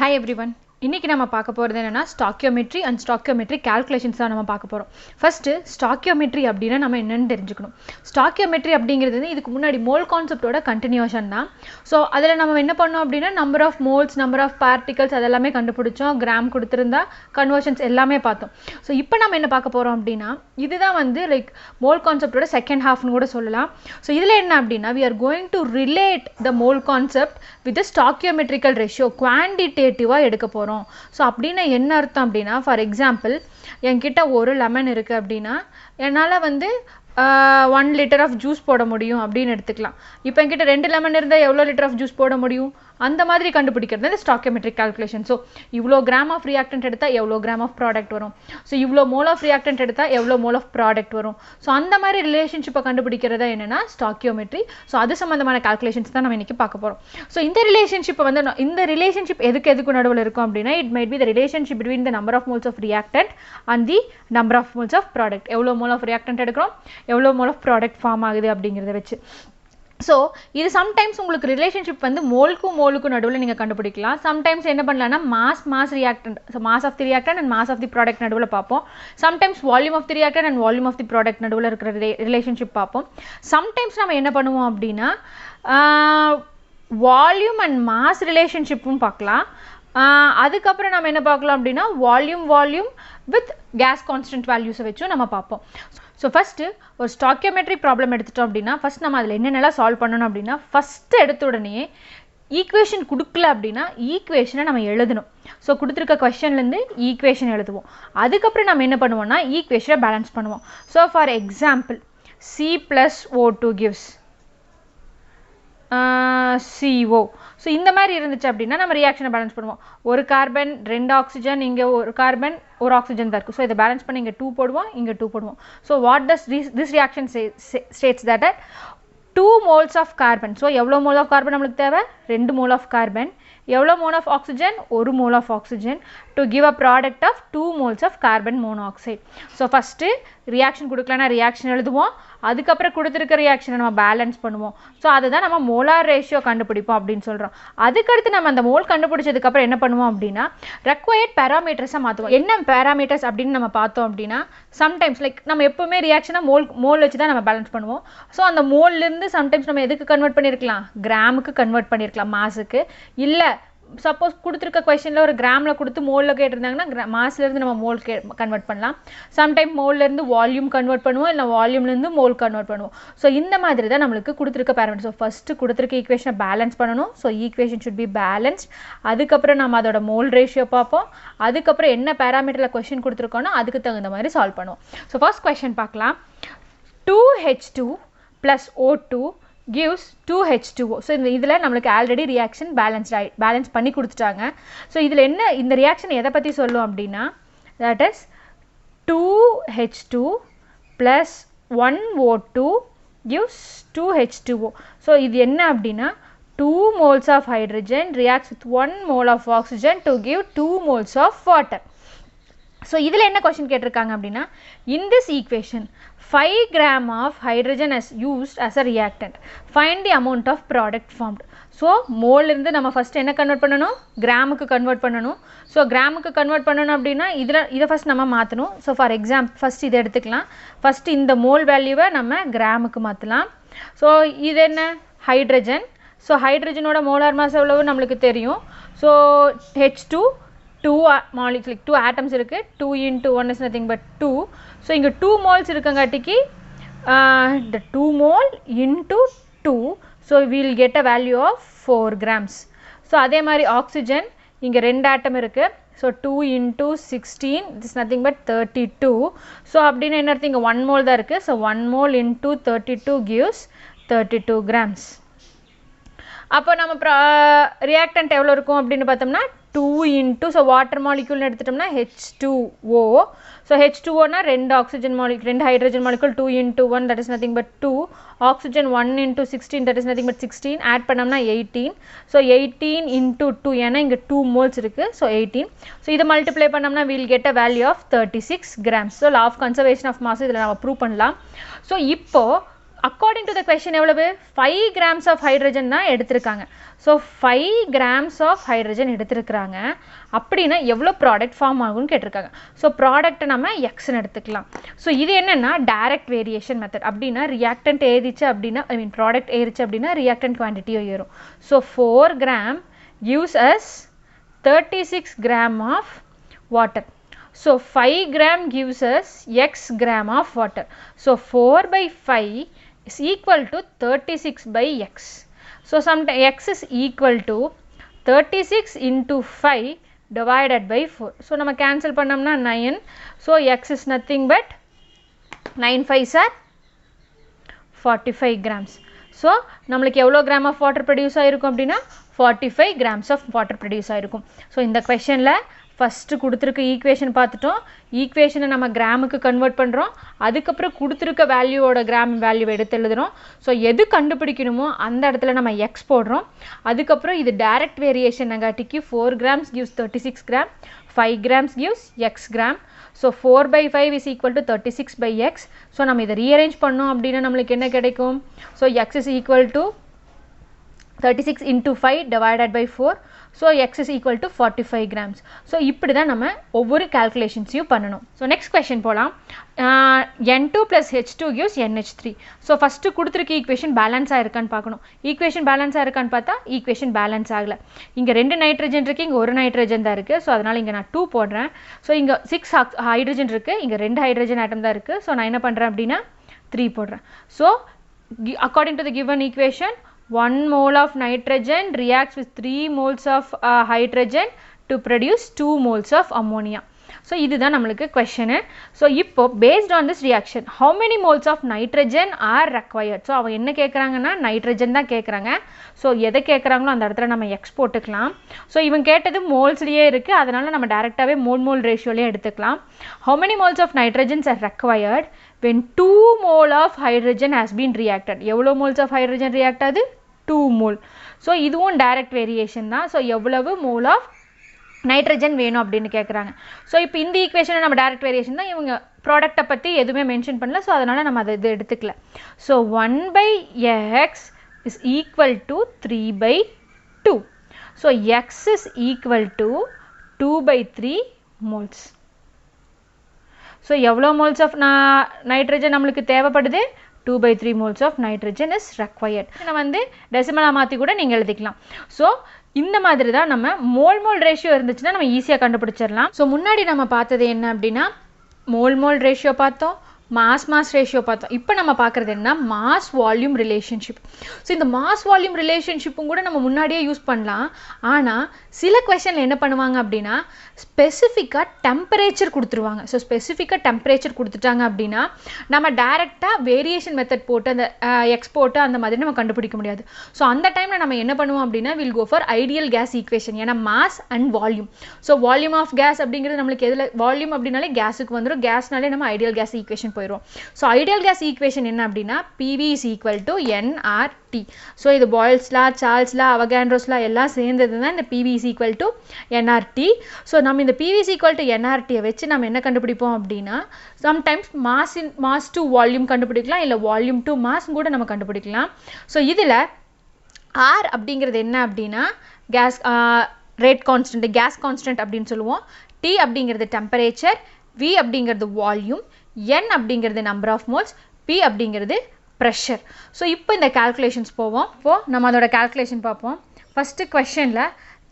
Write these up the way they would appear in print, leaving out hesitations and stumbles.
Hi everyone. இன்னைக்கு நம்ம பார்க்க போறது என்னன்னா ஸ்டாக்கியோமெட்ரி அண்ட் ஸ்டாக்கியோமெட்ரி கால்குலேஷன்ஸ் தான் நம்ம பார்க்க போறோம். ஃபர்ஸ்ட் ஸ்டாக்கியோமெட்ரி அப்படினா நம்ம என்னன்னு தெரிஞ்சுக்கணும். ஸ்டாக்கியோமெட்ரி அப்படிங்கிறது இதுக்கு முன்னாடி மோல் கான்செப்டோட கண்டினியூஷன் தான். சோ அதுல நம்ம என்ன பண்ணோம் அப்படினா number of moles, number of particles அதெல்லாம் கண்டுபிடிச்சோம். கிராம் கொடுத்திருந்தா கன்வர்ஷன்ஸ் எல்லாமே பார்த்தோம். சோ இப்போ நம்ம என்ன பார்க்க போறோம் அப்படினா இதுதான் வந்து லைக் மோல் கான்செப்டோட செகண்ட் ஹாஃப்னு கூட சொல்லலாம். சோ இதுல என்ன அப்படினா we are going to relate the mole concept with the stoichiometrical ratio குவான்டிடேட்டிவா எடுக்க போறோம். ஸோ அப்படின்னா என்ன அர்த்தம் அப்படின்னா ஃபார் எக்ஸாம்பிள் என்கிட்ட ஒரு லெமன் இருக்குது அப்படின்னா என்னால் வந்து 1 லிட்டர் ஆஃப் ஜூஸ் போட முடியும் அப்படின்னு எடுத்துக்கலாம். இப்போ என்கிட்ட 2 லெமன் இருந்தால் எவ்வளோ லிட்டர் ஆஃப் ஜூஸ் போட முடியும் அந்த மாதிரி கண்டுபிடிக்கிறது இந்த ஸ்டாக்கியோமெட்ரிக் கால்குலேஷன். ஸோ இவ்வளோ கிராம் ஆஃப் ரியாக்டன்ட் எடுத்தால் எவ்வளோ கிராம் ஆஃப் ப்ராடக்ட் வரும், ஸோ இவ்வளோ மோல் ஆஃப் ரியாக்டன்ட் எடுத்தால் எவ்வளோ மோல் ஆஃப் ப்ராடக்ட் வரும். ஸோ அந்த மாதிரி ரிலேஷன்ஷிப்பை கண்டுபிடிக்கிறதா என்னென்னா ஸ்டாக்கியோமெட்ரி. ஸோ அது சம்மந்தமான கால்குலேஷன்ஸ் தான் நம்ம இன்றைக்கி பார்க்க போகிறோம். ஸோ இந்த ரிலேஷன்ஷிப்பை வந்து இந்த ரிலேஷன்ஷிப் எதுக்கு நடுவில் இருக்கும் அப்படின்னா it might be the relationship between the number of moles of reactant and the number of moles of product. எவ்வளோ மோல் ஆஃப் ரியாக்டன்ட் எடுக்கிறோம், எவ்வளோ மோல் ஆஃப் ப்ராடக்ட் ஃபார்ம் ஆகுது அப்படிங்கிறத வச்சு. ஸோ இது சம்டைம்ஸ் உங்களுக்கு ரிலேஷன்ஷிப் வந்து மோலுக்கும் நடுவில் நீங்கள் கண்டுபிடிக்கலாம். சம்டைம்ஸ் என்ன பண்ணலாம்னா mass reactant, so mass of the reactant and mass of the product நடுவில் பார்ப்போம். Sometimes volume of the reactant and volume of the product நடுவில் இருக்கிற ரிலேஷன்ஷிப் பார்ப்போம். சம்டைம்ஸ் நம்ம என்ன பண்ணுவோம் அப்படின்னா வால்யூம் அண்ட் மாஸ் ரிலேஷன்ஷிப்பும் பார்க்கலாம். அதுக்கப்புறம் நம்ம என்ன பார்க்கலாம் அப்படின்னா வால்யூம் வித் கேஸ் கான்ஸ்டன்ட் வேல்யூஸை வச்சும் நம்ம பார்ப்போம். ஸோ ஃபஸ்ட்டு ஒரு ஸ்டாக்கியோமெட்ரி ப்ராப்ளம் எடுத்துட்டோம் அப்படின்னா ஃபஸ்ட் நம்ம அதில் என்னென்னலாம் சால்வ் பண்ணணும் அப்படின்னா ஃபஸ்ட்டு எடுத்த உடனே ஈக்குவேஷன் கொடுக்கல அப்படின்னா ஈக்குவேஷனை நம்ம எழுதணும். ஸோ கொடுத்துருக்க கொஸ்டின்லேருந்து ஈக்குவேஷன் எழுதுவோம். அதுக்கப்புறம் நம்ம என்ன பண்ணுவோம்னா ஈக்குவேஷனை பேலன்ஸ் பண்ணுவோம். So for example C+O2 gives CO. So இந்த மாதிரி இருந்துச்சு அப்படின்னா நம்ம ரியாக்ஷனை பேலன்ஸ் பண்ணுவோம். ஒரு கார்பன் 2 ஆக்சிஜன், இங்கே ஒரு கார்பன் ஒரு ஆக்சிஜன் தான் இருக்குது. ஸோ இதை பேலன்ஸ் பண்ணி இங்கே 2 போடுவோம், இங்கே 2 போடுவோம். So what does this reaction states that 2 moles of carbon. So எவ்வளோ மோல் ஆஃப் கார்பன் நம்மளுக்கு தேவை, 2 மோல் ஆஃப் கார்பன். எவ்வளோ mole of oxygen, 1 mole of oxygen to give a product of 2 moles of carbon monoxide. So first reaction கொடுக்கலன்னா reaction எழுதுவோம். அதுக்கப்புறம் கொடுத்துருக்க ரியாக்ஷனை நம்ம பேலன்ஸ் பண்ணுவோம். ஸோ அதுதான் நம்ம மோலார் ரேஷியோ கண்டுபிடிப்போம் அப்படின்னு சொல்கிறோம். அதுக்கடுத்து நம்ம அந்த மோல் கண்டுபிடிச்சதுக்கப்புறம் என்ன பண்ணுவோம் அப்படின்னா ரெக்வயர்ட் பேராமீட்டர்ஸை மாற்றுவோம். என்ன பேராமீட்டர்ஸ் அப்படின்னு நம்ம பார்த்தோம் அப்படின்னா சம்டைம்ஸ் லைக் நம்ம எப்போவுமே ரியாக்ஷனை மோல் வச்சு தான் நம்ம பேலன்ஸ் பண்ணுவோம். ஸோ அந்த மோல்லேருந்து சம்டைம்ஸ் நம்ம எதுக்கு கன்வெர்ட் பண்ணியிருக்கலாம், கிராமுக்கு கன்வெர்ட் பண்ணியிருக்கலாம், மாஸுக்கு. இல்லை சப்போஸ் கொடுத்துருக்க கொஸ்டினில் ஒரு கிராமில் கொடுத்து மோலில் கேட்டிருந்தாங்கன்னா மாஸ்லேருந்து நம்ம மோல் கன்வெர்ட் பண்ணலாம். சம்டைம் மோல்லேருந்து வால்யூம் கன்வெர்ட் பண்ணுவோம், இல்லை வால்யூம்லேருந்து மோல் கன்வெர்ட் பண்ணுவோம். ஸோ இந்த மாதிரி தான் நம்மளுக்கு கொடுத்துருக்க பேராமீட்டர். ஸோ ஃபஸ்ட்டு கொடுத்துருக்க ஈக்குவேஷனை பேலன்ஸ் பண்ணணும். So equation should be balanced. அதுக்கப்புறம் நம்ம அதோட மோல் ரேஷியோ பார்ப்போம். அதுக்கப்புறம் என்ன பேராமீட்டரில் கொஸ்டின் கொடுத்துருக்கோன்னா அதுக்கு தகுந்த மாதிரி சால்வ் பண்ணுவோம். ஸோ ஃபர்ஸ்ட் கொஸ்டின் பார்க்கலாம். 2H2 + O2 gives 2H2O. So இதில் நம்மளுக்கு ஆல்ரெடி ரியாக்ஷன் பேலன்ஸ் பண்ணி கொடுத்துட்டாங்க. ஸோ இதில் என்ன இந்த ரியாக்ஷன் எதை பற்றி சொல்லும் அப்படின்னா that is 2H2 + 1O2 gives 2H2O. So இது என்ன அப்படின்னா 2 moles of hydrogen reacts with 1 mole of oxygen to give 2 moles of water. So இதில் என்ன கொஸ்டின் கேட்டிருக்காங்க அப்படின்னா in this equation 5 gram of hydrogen is used as a reactant. Find the amount of product formed. So மோல்லேருந்து நம்ம first என்ன convert பண்ணணும், கிராமுக்கு convert பண்ணணும். ஸோ கிராமுக்கு கன்வெர்ட் பண்ணணும் அப்படின்னா இதை ஃபஸ்ட் நம்ம மாற்றணும். ஸோ ஃபார் எக்ஸாம்பிள் ஃபஸ்ட் இதை எடுத்துக்கலாம். ஃபஸ்ட்டு இந்த மோல் வேல்யூவை நம்ம கிராமுக்கு மாற்றலாம். ஸோ இது என்ன ஹைட்ரஜன். ஸோ ஹைட்ரஜனோட மோலார் மாஸ் எவ்வளவு நம்மளுக்கு தெரியும். ஸோ H2 2 molecules, 2 atoms இருக்குது. 2 × 1 is nothing but 2. ஸோ இங்கே 2 moles இருக்கங்காட்டிக்கு the 2 mole into 2. So we will get a value of 4 grams. So அதே மாதிரி ஆக்சிஜன் இங்கே 2 ஆட்டம் இருக்குது. So 2 × 16 this is nothing but 32. So அப்படின்னு என்ன அர்த்தம், இங்கே 1 mole தான் இருக்குது. So 1 mole into 32 gives 32 grams. அப்போ நம்ம ரியாக்டன்ட் எவ்வளோ இருக்கும் அப்படின்னு பார்த்தோம்னா 2 × ஸோ வாட்டர் மாலிக்யூல்னு எடுத்துட்டோம்னா H2O. ஸோ H2Oனா 2 oxygen molecule, 2 hydrogen molecule. 2 × 1 that is nothing but 2. Oxygen 1 × 16 that is nothing but 16. Add பண்ணோம்னா 18. ஸோ 18 × 2 ஏன்னா இங்கே 2 moles இருக்குது. ஸோ 18. ஸோ இதை மல்டிப்ளை பண்ணோம்னா we will get a value of 36 grams. So law of conservation of mass இதில் நம்ம prove பண்ணலாம். So இப்போது according to the question எவ்வளவு 5 grams of hydrogen தான் எடுத்திருக்காங்க. ஸோ 5 grams of hydrogen எடுத்திருக்கிறாங்க அப்படின்னா எவ்வளோ ப்ராடக்ட் ஃபார்ம் ஆகும்னு கேட்டிருக்காங்க. ஸோ ப்ராடக்ட்டை நம்ம எக்ஸ்ன்னு எடுத்துக்கலாம். ஸோ இது என்னென்னா டைரக்ட் வேரியேஷன் மெத்தட். அப்படின்னா ரியாக்டன்ட் ஏறிச்சு அப்படின்னா ப்ராடக்ட் ஏறிச்சு அப்படின்னா ரியாக்டன்ட் குவான்டிட்டியும் ஏறும். So 4 gram gives us 36 gram of water. So 5 gram gives us x gram of water. So 4 by 5 is equal to 36 by x. So sometimes x is equal to 36 into 5 divided by 4. So நம்ம cancel பண்ணோம்னா 9. So x is nothing but 9 5s are 45 grams. So நம்மளுக்கு எவ்வளோ gram of water produce ஆயிருக்கும் அப்படின்னா 45 grams of water produce ஆயிருக்கும். So இந்த கொஷனில் first கொடுத்துருக்க equation பார்த்துட்டோம். ஈக்குவேஷனை நம்ம கிராமுக்கு கன்வெர்ட் பண்ணுறோம். அதுக்கப்புறம் கொடுத்துருக்க வேல்யூவோட கிராம் வேல்யூ எடுத்து எழுதுகிறோம். ஸோ எது கண்டுபிடிக்கணுமோ அந்த இடத்துல நம்ம எக்ஸ் போடுறோம். அதுக்கப்புறம் இது direct variation நெகாட்டிக்கு 4 grams gives 36 gram, 5 grams gives x gram. So 4 by 5 is equal to 36 by x. So நம்ம இதை ரீஅரேஞ்ச் பண்ணோம் அப்படின்னா நம்மளுக்கு என்ன கிடைக்கும்? So x is equal to 36 into 5 divided by 4. So x is equal to 45 grams. So இப்படி தான் நம்ம ஒவ்வொரு calculations-யும் பண்ணணும். So next question போலாம். N2 plus H2 gives NH3. So first கொடுத்திருக்க equation balance ஆயிருக்கான்னு பார்க்கணும். equation balance ஆயிருக்கான்னு பார்த்தா equation balance ஆகல. இங்க 2 nitrogen இருக்கு, இங்க 1 nitrogen தான் இருக்கு. So அதனால இங்க நான் 2 போடுறேன். So இங்க 6 hydrogen இருக்கு, இங்க 2 hydrogen atom தான் இருக்கு. So நான் என்ன பண்றேன் அப்படின்னா 3 போடுறேன். So according to the given equation 1 mole of nitrogen reacts with 3 moles of hydrogen to produce 2 moles of ammonia. So இதுதான் நம்மளுக்கு question. So இப்போ based on this reaction how many moles of nitrogen are required? So அவங்க என்ன கேட்குறாங்கன்னா nitrogen தான் கேட்குறாங்க. So எதை கேட்குறாங்களோ அந்த இடத்துல நம்ம எக்ஸ் போட்டுக்கலாம். ஸோ இவங்க கேட்டது மோல்ஸ்லேயே இருக்குது, அதனால் நம்ம டேரெக்டாகவே மோல் ரேஷியோலேயே எடுத்துக்கலாம். how many moles of nitrogen are required when 2 mole of hydrogen has been reacted? எவ்வளோ moles of hydrogen react ஆகுது? 2 mole. ஸோ இதுவும் டைரக்ட் வேரியேஷன் தான். ஸோ எவ்வளவு மோல் ஆஃப் நைட்ரஜன் வேணும் அப்படின்னு கேட்குறாங்க. ஸோ இப்போ இந்த ஈக்குவேஷனை நம்ம டைரக்ட் வேரியேஷன் தான், இவங்க ப்ராடக்டை பற்றி எதுவுமே மென்ஷன் பண்ணல. ஸோ அதனால் நம்ம அதை இது எடுத்துக்கல. So 1 by x is equal to 3 by 2. So x is equal to 2 by 3 moles. So எவ்வளோ மோல்ஸ் ஆஃப் நைட்ரஜன் நம்மளுக்கு தேவைப்படுது? 2 by 3 moles of nitrogen is required. இதை வந்து டெசிமலாக மாற்றி கூட நீங்கள் எழுதிக்கலாம். ஸோ இந்த மாதிரி தான் நம்ம மோல் ரேஷியோ இருந்துச்சுன்னா நம்ம ஈஸியாக கண்டுபிடிச்சிடலாம். ஸோ முன்னாடி நம்ம பார்த்தது என்ன அப்படின்னா மோல் ரேஷியோ பார்த்தோம், மாஸ் ரேஷியோ பார்த்தோம். இப்போ நம்ம பார்க்குறது என்ன? Mass volume relationship. ஸோ இந்த மாஸ் வால்யூம் ரிலேஷன்ஷிப்பும் கூட நம்ம முன்னாடியே யூஸ் பண்ணலாம். ஆனால் சில கொஷனில் என்ன பண்ணுவாங்க அப்படின்னா ஸ்பெசிஃபிக்காக டெம்பரேச்சர் கொடுத்துருவாங்க. ஸோ ஸ்பெசிஃபிக்காக டெம்பரேச்சர் கொடுத்துட்டாங்க அப்படின்னா நம்ம டைரெக்டாக வேரியேஷன் மெத்தட் போட்டு அந்த எக்ஸ் போட்டு அந்த மாதிரி நம்ம கண்டுபிடிக்க முடியாது. ஸோ அந்த டைமில் நம்ம என்ன பண்ணுவோம் அப்படின்னா will go for ideal gas equation. ஏன்னா mass and volume. So volume of gas அப்படிங்கிறது நம்மளுக்கு எதில் வால்யூம் அப்படின்னாலே கேஸுக்கு வந்துடும், கேஸ்னாலே நம்ம ஐடியல் கேஸ் ஈக்குவேஷன் போயிடும். ஸோ ஐடியல் கேஸ் ஈக்குவேஷன் என்ன அப்படின்னா PV is equal to nRT. So இது பாயில்ஸ்லா, சார்ல்ஸ்லா, அவகாண்ட்ரோஸ்லா எல்லாம் சேர்ந்தது தான் இந்த PV is equal to nRT. So நம்ம இந்த PV is equal to nRTயை வச்சு நம்ம என்ன கண்டுபிடிப்போம் அப்படின்னா சம்டைம்ஸ் மாஸ் டு வால்யூம் கண்டுபிடிக்கலாம், இல்லை வால்யூம் டு மாஸ் கூட நம்ம கண்டுபிடிக்கலாம். ஸோ இதில் R அப்படிங்கிறது என்ன அப்படின்னா gas rate constant, gas constant அப்படின்னு சொல்லுவோம். T அப்படிங்கிறது டெம்பரேச்சர், V அப்படிங்கிறது வால்யூம், N அப்படிங்கிறது நம்பர் ஆஃப் மோல்ஸ், P அப்படிங்கிறது ப்ரெஷர். ஸோ இப்போ இந்த கால்குலேஷன்ஸ் போவோம். இப்போது நம்ம அதோட கால்குலேஷன் பார்ப்போம். ஃபஸ்ட்டு கொஷனில்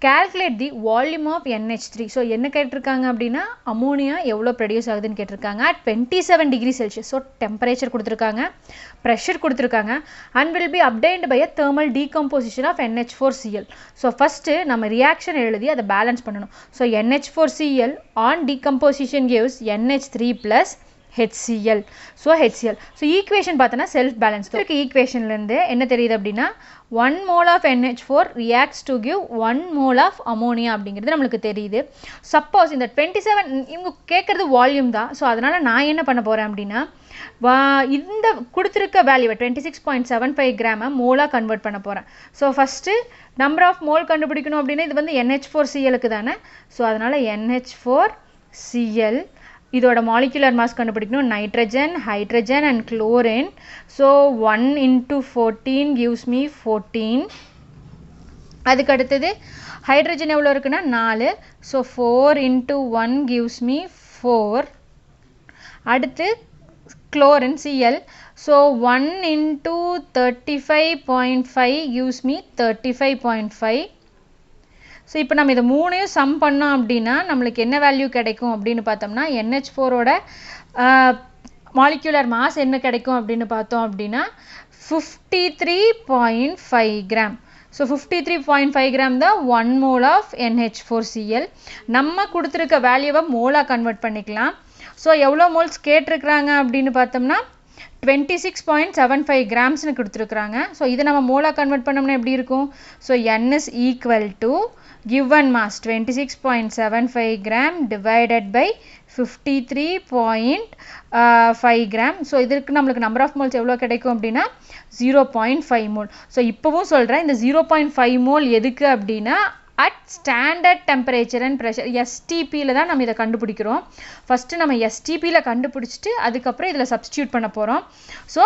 calculate the volume of NH3. ஸோ என்ன கேட்டிருக்காங்க அப்படின்னா அமோனியா எவ்வளோ ப்ரொடியூஸ் ஆகுதுன்னு கேட்டிருக்காங்க. 27 degree Celsius. ஸோ டெம்பரேச்சர் கொடுத்துருக்காங்க, ப்ரெஷர் கொடுத்துருக்காங்க. And will be obtained by a thermal decomposition of NH4Cl. So first நம்ம ரியாக்ஷன் எழுதி அதை பேலன்ஸ் பண்ணணும். So NH4Cl on decomposition gives NH3 plus HCl. So HCl. So equation பார்த்தோன்னா self balance தான். ஈக்குவேஷன்லேருந்து என்ன தெரியுது அப்படின்னா 1 mole of NH4 reacts to give 1 mole of ammonia அப்படிங்கிறது நம்மளுக்கு தெரியுது. சப்போஸ் இந்த 27 இவங்க கேட்குறது வால்யூம் தான். ஸோ அதனால் நான் என்ன பண்ண போகிறேன் அப்படின்னா இந்த கொடுத்துருக்க வேல்யூவை 26.75 கிராமை மோலாக கன்வெர்ட் பண்ண போகிறேன். So first number of mole கண்டுபிடிக்கணும் அப்படின்னா இது வந்து NH4Clக்கு தானே. ஸோ அதனால் NH4Cl இதோட molecular mass கண்டுபிடிக்கணும் nitrogen, hydrogen and chlorine. So 1 into 14 gives me 14. அதுக்கு அடுத்தது hydrogen எவ்வளோ இருக்குன்னா 4. So 4 into 1 gives me 4. அடுத்து chlorine Cl. So 1 into 35.5 gives me 35.5. So இப்போ நம்ம இதை மூணையும் சம் பண்ணோம் அப்படின்னா நம்மளுக்கு என்ன வேல்யூ கிடைக்கும் அப்படின்னு பார்த்தோம்னா NH4ஓட மாலிகுலர் மாஸ் என்ன கிடைக்கும் அப்படின்னு பார்த்தோம் அப்படின்னா 53.5 கிராம். ஸோ 53.5 கிராம் தான் 1 mole ஆஃப் NH4Cl. நம்ம கொடுத்துருக்க வேல்யூவை மோலாக கன்வெர்ட் பண்ணிக்கலாம். ஸோ எவ்வளோ மோல்ஸ் கேட்டிருக்கிறாங்க அப்படின்னு பார்த்தோம்னா 26.75 கிராம்ஸ்னு கொடுத்துருக்குறாங்க. ஸோ இதை நம்ம மோலாக கன்வெர்ட் பண்ணோம்னா எப்படி இருக்கும்? So N is equal to given mass 26.75 gram divided by 53.5 gram. So இதற்கு நம்மளுக்கு நம்பர் ஆஃப் மோல்ஸ் எவ்வளோ கிடைக்கும் அப்படின்னா 0.5 மோல். ஸோ இப்போவும் சொல்கிறேன், இந்த 0.5 மோல் எதுக்கு அப்படின்னா at standard temperature and pressure STPயில் தான் நம்ம இதை கண்டுபிடிக்கிறோம். ஃபஸ்ட்டு நம்ம STPயில் கண்டுபிடிச்சிட்டு அதுக்கப்புறம் இதில் சப்ஸ்டியூட் பண்ண போகிறோம். ஸோ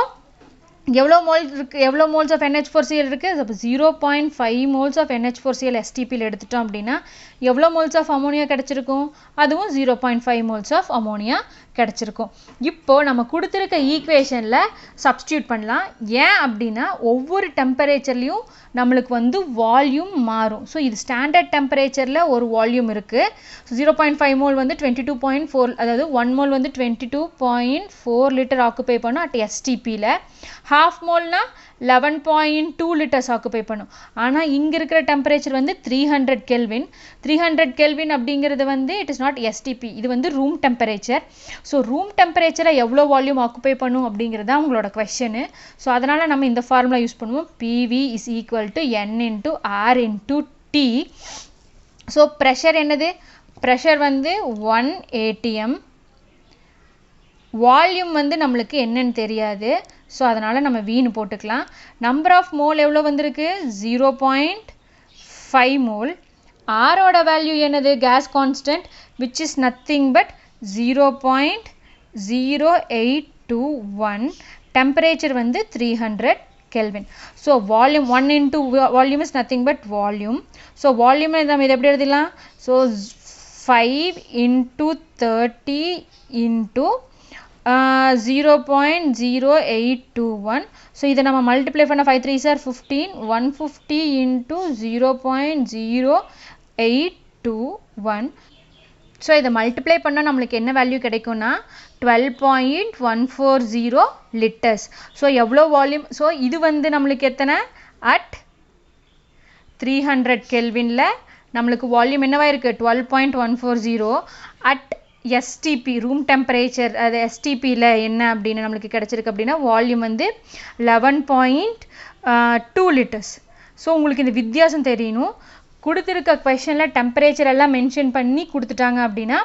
எவ்வளோ மோல்ஸ் இருக்குது, எவ்வளோ மோல்ஸ் ஆஃப் NH4Cl இருக்குது? அப்போ 0.5 மோல்ஸ் ஆஃப் NH4Cl STPயில் எடுத்துட்டோம் அப்படின்னா எவ்வளோ மோல்ஸ் ஆஃப் அமோனியா கிடச்சிருக்கும்? அதுவும் 0.5 மோல்ஸ் ஆஃப் அமோனியா கிடச்சிருக்கும். இப்போது நம்ம கொடுத்துருக்க ஈக்குவேஷனில் சப்ஸ்டியூட் பண்ணலாம். ஏன் அப்படின்னா ஒவ்வொரு டெம்பரேச்சர்லேயும் நம்மளுக்கு வந்து வால்யூம் மாறும். ஸோ இது ஸ்டாண்டர்ட் டெம்பரேச்சரில் ஒரு வால்யூம் இருக்குது. ஸோ 0.5 மோல் வந்து 22.4, அதாவது 1 மோல் வந்து 22.4 லிட்டர் ஆக்குபை பண்ணும் அட் STPயில். half மோல்னா 11.2 லிட்டர்ஸ் ஆக்குபை பண்ணும். ஆனால் இங்கே இருக்கிற டெம்பரேச்சர் வந்து 300 கெல்வின். 300 கெல்வின் அப்படிங்கிறது வந்து இட் இஸ் நாட் STP, இது வந்து ரூம் டெம்பரேச்சர். ஸோ ரூம் டெம்பரேச்சரை எவ்வளோ வால்யூம் ஆக்குபை பண்ணும் அப்படிங்கிறது தான் உங்களோட கொஷனு. ஸோ அதனால் நம்ம இந்த ஃபார்முலா யூஸ் பண்ணுவோம். PV is equal to N into R into T. So pressure என்னது? ப்ரெஷர் வந்து 1 atm. வால்யூம் வந்து நம்மளுக்கு என்னன்னு தெரியாது. ஸோ அதனால் நம்ம வீணு போட்டுக்கலாம். நம்பர் ஆஃப் மோல் எவ்வளோ வந்திருக்கு? 0.5 மோல். ஆரோட வேல்யூ என்னது? Case constant which is nothing but 0.0821. Temperature வந்து 300 kelvin. So volume 1 into volume is nothing but volume. So volume நம்ம இதை எப்படி எழுதிடலாம்? So 5 into 30 into 0.0821. ஸோ இதை நம்ம மல்டிப்ளை பண்ண 5 3s are 15. 150 into 0.0821. ஸோ இதை மல்டிப்ளை பண்ணால் நம்மளுக்கு என்ன வேல்யூ கிடைக்கும்னா 12.140 லிட்டர்ஸ். ஸோ எவ்வளோ வால்யூம்? ஸோ இது வந்து நம்மளுக்கு எத்தனை? அட் 300 கெல்வினில் நம்மளுக்கு வால்யூம் என்னவா இருக்குது? 12.140. அட் STP ரூம் டெம்பரேச்சர், அது STPயில் என்ன அப்படின்னு நம்மளுக்கு கிடச்சிருக்கு அப்படின்னா வால்யூம் வந்து 11.2 லிட்டர்ஸ். ஸோ உங்களுக்கு இந்த வித்தியாசம் தெரியணும். கொடுத்துருக்க கொஷனில் டெம்பரேச்சர் எல்லாம் மென்ஷன் பண்ணி கொடுத்துட்டாங்க அப்படின்னா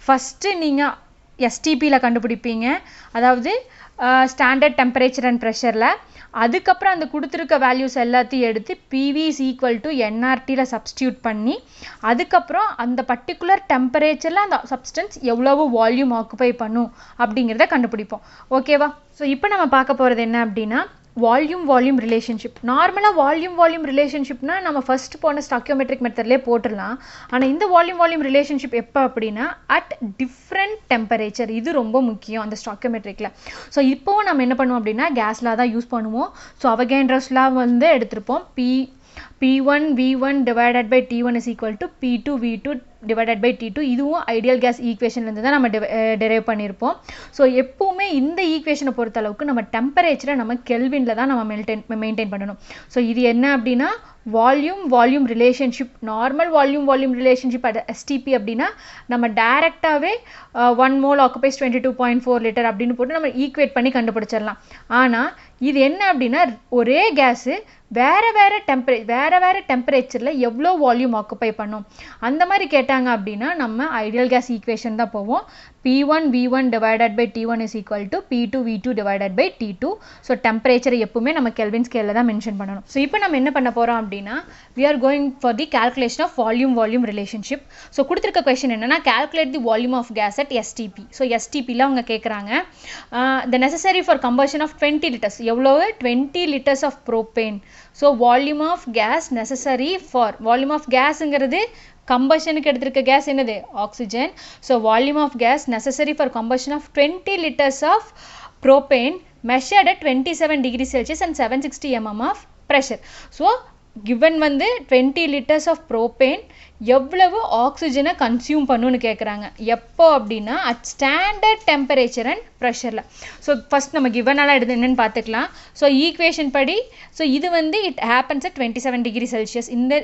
ஃபஸ்ட்டு நீங்கள் STPயில் கண்டுபிடிப்பீங்க, அதாவது ஸ்டாண்டர்ட் டெம்பரேச்சர் அண்ட் ப்ரெஷரில். அதுக்கப்புறம் அந்த கொடுத்துருக்க வேல்யூஸ் எல்லாத்தையும் எடுத்து PV is equal to NRTயில் சப்ஸ்டியூட் பண்ணி அதுக்கப்புறம் அந்த பர்டிகுலர் டெம்பரேச்சரில் அந்த சப்ஸ்டன்ஸ் எவ்வளவு வால்யூம் ஆக்குபை பண்ணும் அப்படிங்கிறத கண்டுபிடிப்போம். ஓகேவா? ஸோ இப்போ நம்ம பார்க்க போகிறது என்ன அப்படின்னா வால்யூம் ரிலேஷன்ஷிப். நார்மலாக வால்யூம் ரிலேஷன்ஷிப்னா நம்ம ஃபர்ஸ்ட் போன ஸ்டாக்கியோமெட்ரிக் மெத்தட்லேயே போட்டுடலாம். ஆனால் இந்த வால்யூம் ரிலேஷன்ஷிப் எப்போ அப்படின்னா அட் டிஃப்ரெண்ட் டெம்பரேச்சர். இது ரொம்ப முக்கியம் அந்த ஸ்டாக்கியோமெட்ரிக்கில். ஸோ இப்போவும் நம்ம என்ன பண்ணுவோம் அப்படின்னா கேஸ்லாம் தான் யூஸ் பண்ணுவோம். ஸோ அவகேண்ட்ரோஸ்லாம் வந்து எடுத்திருப்போம். P1 V1 divided by T1 is equal to P2 V2 divided by T2. இதுவும் ஐடியல் கேஸ் ஈக்குவேஷன்லேருந்து தான் நம்ம டெரைவ் பண்ணியிருப்போம். ஸோ எப்போவுமே இந்த ஈக்குவேஷனை பொறுத்த அளவுக்கு நம்ம டெம்பரேச்சரை நம்ம கெல்வினில் தான் நம்ம மெயின்டைன் பண்ணணும். ஸோ இது என்ன அப்படின்னா volume relationship. Normal volume relationship அது STP அப்படின்னா நம்ம டைரெக்டாகவே 1 mole ஆக்குபைஸ் 22.4 லிட்டர் அப்படின்னு போட்டு நம்ம ஈக்குவேட் பண்ணி கண்டுபிடிச்சிடலாம். ஆனால் இது என்ன அப்படின்னா ஒரே கேஸு வேறு டெம்பரேச்சரில் எவ்வளோ வால்யூம் ஆக்குபை பண்ணும் அந்த மாதிரி கேட்டாங்க அப்படின்னா நம்ம ஐடியல் கேஸ் ஈக்குவேஷன் தான் போவோம். P1 V1 divided by T1 is equal to P2 V2 divided by T2. So temperature எப்பவுமே நம்ம Kelvin scale தான் மென்ஷன் பண்ணணும். So இப்போ நம்ம என்ன பண்ண போறோம் அப்படின்னா we are going for the calculation of volume relationship. So கொடுத்திருக்க question என்னன்னா calculate the volume of gas at STP. So STP ல அவங்க கேக்குறாங்க the necessary for combustion of 20 liters எவ்வளவு 20 liters of propane. So volume of gas necessary for volume of gasங்கிறது combustion க்கு எடுத்திருக்க gas என்னது oxygen. So volume of gas necessary for combustion of 20 liters of propane measured at 27 degrees Celsius and 760 mm of pressure. So given வந்து 20 liters of propane எவ்வளவு ஆக்சிஜனை consume பண்ணுன்னு கேட்குறாங்க எப்போ அப்படின்னா at standard temperature and pressureல. So first நம்ம கிவனால எடுத்து என்னன்னு பார்த்துக்கலாம். ஸோ ஈக்குவேஷன் படி ஸோ இது வந்து it happens at 27 degree Celsius. இந்த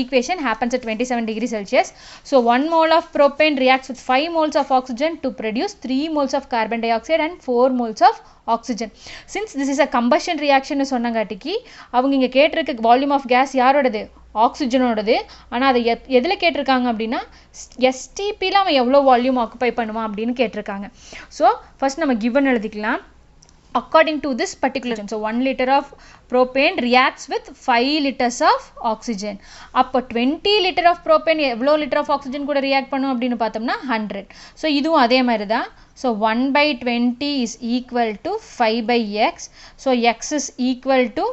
equation happens at 27 degrees Celsius. So 1 mole of propane reacts with 5 moles of oxygen to produce 3 moles of carbon dioxide and 4 moles of oxygen. Since this is a combustion reaction சொன்னங்காட்டிக்கு அவங்க இங்கே கேட்டிருக்க volume of gas யாரோடது ஆக்சிஜனோடது. ஆனால் அதை எதில் கேட்டிருக்காங்க அப்படின்னா எஸ்டிபியில் அவன் எவ்வளோ வால்யூம் ஆக்குப்பை பண்ணுவான் அப்படின்னு கேட்டிருக்காங்க. ஸோ ஃபர்ஸ்ட் நம்ம கிவன் எழுதிக்கலாம். According to this particular, so 1 liter of propane reacts with 5 liters of oxygen. அப்போ 20 liter of propane எவ்வளோ liter of oxygen கூட react பண்ணும் அப்படின்னு பார்த்தோம்னா 100. ஸோ இதுவும் அதே மாதிரி தான். So 1/20 is equal to 5/x. So x is equal to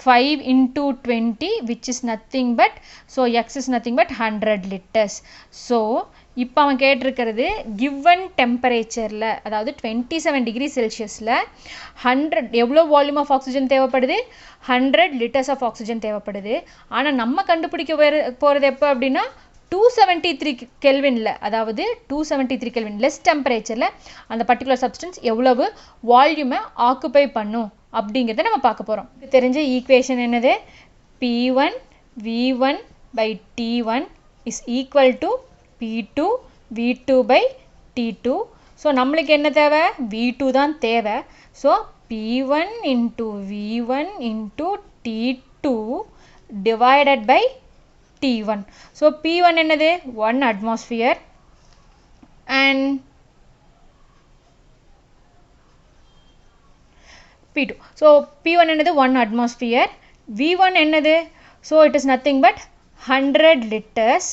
5 into 20 which is nothing but, so x is nothing but 100 liters. So இப்போ அவன் கேட்டிருக்கிறது given டெம்பரேச்சரில் அதாவது 27 டிகிரி செல்சியஸில் 100 எவ்வளோ வால்யூம் ஆஃப் ஆக்சிஜன் தேவைப்படுது 100 லிட்டர்ஸ் ஆஃப் ஆக்சிஜன் தேவைப்படுது. ஆனால் நம்ம கண்டுபிடிக்க போகிறது எப்போ அப்படின்னா 273 கெல்வினில், அதாவது 273 கெல்வின் லெஸ் டெம்பரேச்சரில் அந்த பர்டிகுலர் சப்ஸ்டன்ஸ் எவ்வளவு வால்யூமை ஆக்குப்பை பண்ணும் அப்படிங்கிறத நம்ம பார்க்க போகிறோம். தெரிஞ்ச ஈக்குவேஷன் என்னது P1 V1 by T1 is equal to P2 V2 by T2. So நம்மளுக்கு என்ன தேவை V2 தான் தேவை. So P1 into V1 into T2 divided by T1. So P1 என்னது 1 atmosphere and P2. So P1 என்னது 1 atmosphere. V1 என்னது so it is nothing but 100 liters.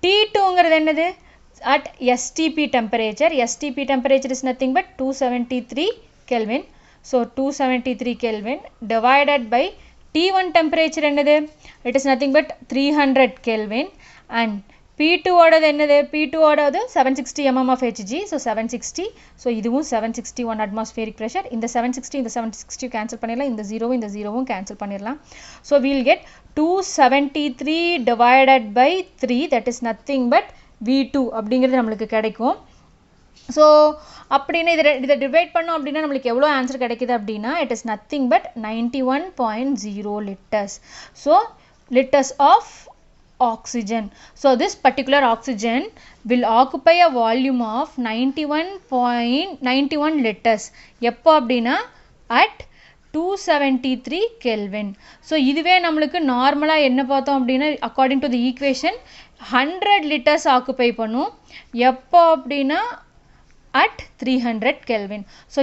T2ங்கிறது என்னது at STP temperature. STP temperature is nothing but 273 Kelvin. So 273 Kelvin divided by T1 temperature என்னது it is nothing but 300 Kelvin and P2 ஓடது என்னது P2 ஓடது 760 mm of Hg. So 760. So இதுவும் 761 atmospheric pressure. இந்த 760 இந்த 760 cancel பண்ணிடலாம். இந்த 0 இந்த 0வும் cancel பண்ணிடலாம். So we will get 273 divided by 3 that is nothing but V2 அப்படிங்கிறது நம்மளுக்கு கிடைக்கும். ஸோ அப்படின்னு இதை டிவைட் பண்ணோம் அப்படின்னா நம்மளுக்கு எவ்வளோ ஆன்சர் கிடைக்குது அப்படின்னா it is nothing but 91.0 liters. So liters of oxygen. So this particular oxygen will occupy a volume of 91 liters. எப்போ அப்படின்னா at 273 Kelvin. ஸோ இதுவே நம்மளுக்கு நார்மலாக என்ன பார்த்தோம் அப்படின்னா according to the equation 100 liters occupy பண்ணும் எப்போ அப்படின்னா at 300 Kelvin. ஸோ